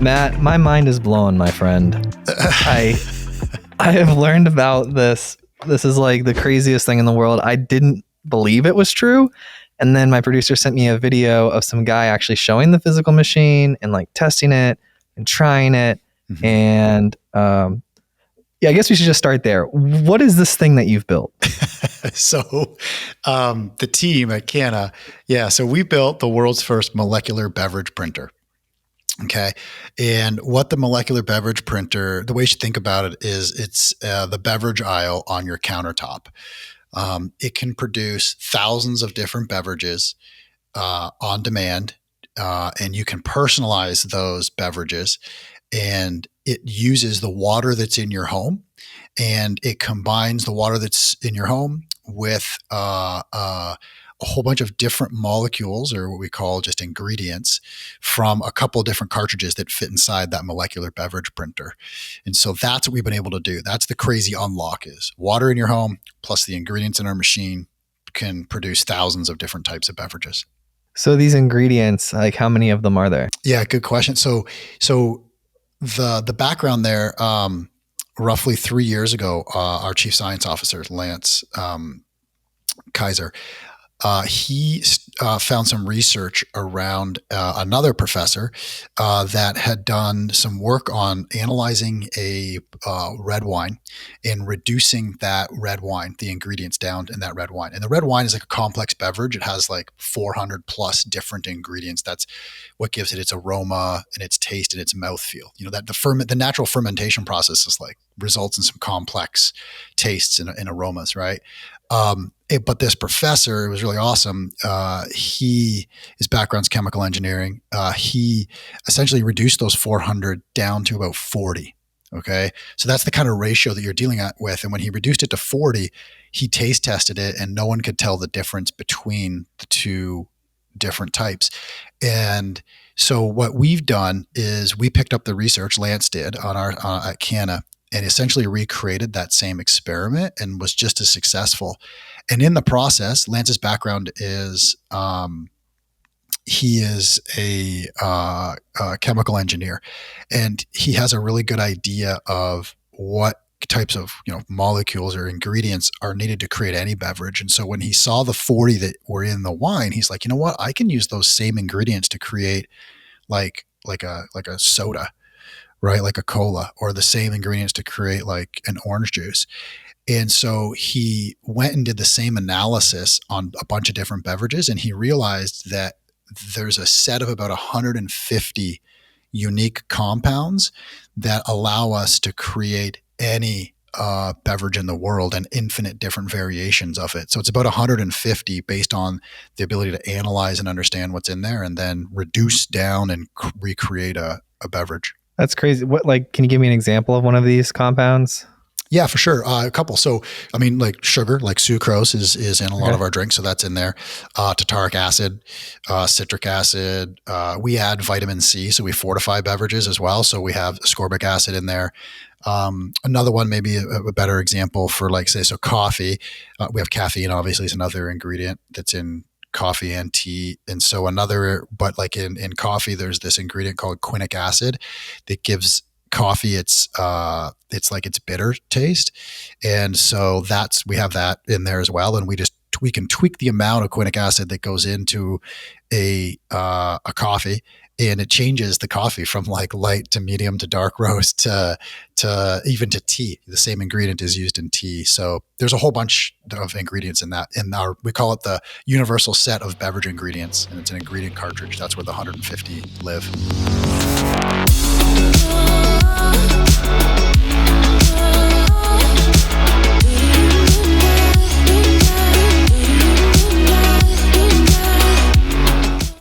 Matt, my mind is blown, my friend. I have learned about this. This is like the craziest thing in the world. I didn't believe it was true. And then my producer sent me a video of some guy actually showing the physical machine and like testing it and trying it. Mm-hmm. And yeah, I guess we should just start there. What is this thing that you've built? So the team at Cana, so we built the world's first molecular beverage printer. Okay. And what the molecular beverage printer, the way you should think about it is it's the beverage aisle on your countertop. It can produce thousands of different beverages on demand, and you can personalize those beverages. And it uses the water that's in your home, and it combines the water that's in your home with a whole bunch of different molecules, or what we call just ingredients, from a couple of different cartridges that fit inside that molecular beverage printer. And so that's what we've been able to do. That's the crazy unlock, is water in your home plus the ingredients in our machine can produce thousands of different types of beverages. So these ingredients, like how many of them are there? Yeah, good question. So the background there, roughly 3 years ago, our chief science officer, Lance Kaiser, he found some research around another professor that had done some work on analyzing a red wine and reducing that red wine, the ingredients down in that red wine. And the red wine is like a complex beverage. It has like 400 plus different ingredients. That's what gives it its aroma and its taste and its mouthfeel. You know, that the natural fermentation process is like results in some complex tastes and aromas, right? But this professor, it was really awesome. His background's chemical engineering. He essentially reduced those 400 down to about 40. Okay. So that's the kind of ratio that you're dealing with. And when he reduced it to 40, he taste tested it and no one could tell the difference between the two different types. And so what we've done is we picked up the research Lance did on our at Cana and essentially recreated that same experiment and was just as successful. And in the process, Lance's background is he is a chemical engineer, and he has a really good idea of what types of molecules or ingredients are needed to create any beverage. And so when he saw the 40 that were in the wine, he's like, you know what, I can use those same ingredients to create like a soda, right? Like a cola, or the same ingredients to create like an orange juice. And so he went and did the same analysis on a bunch of different beverages, and he realized that there's a set of about 150 unique compounds that allow us to create any beverage in the world and infinite different variations of it. So it's about 150 based on the ability to analyze and understand what's in there and then reduce down and recreate a beverage. That's crazy. Can you give me an example of one of these compounds? Yeah, for sure. A couple. So, I mean, like sugar, like sucrose is in a lot of our drinks. So that's in there. Tartaric acid, citric acid. We add vitamin C. So we fortify beverages as well. So we have ascorbic acid in there. Another one, maybe a better example for so coffee. We have caffeine, obviously, is another ingredient that's in coffee and tea. And so but like in coffee, there's this ingredient called quinic acid that gives coffee it's like its bitter taste, and so we have that in there as well. And we can tweak the amount of quinic acid that goes into a coffee, and it changes the coffee from like light to medium to dark roast to even to tea. The same ingredient is used in tea. So there's a whole bunch of ingredients in that. We call it the universal set of beverage ingredients, and it's an ingredient cartridge. That's where the 150 live.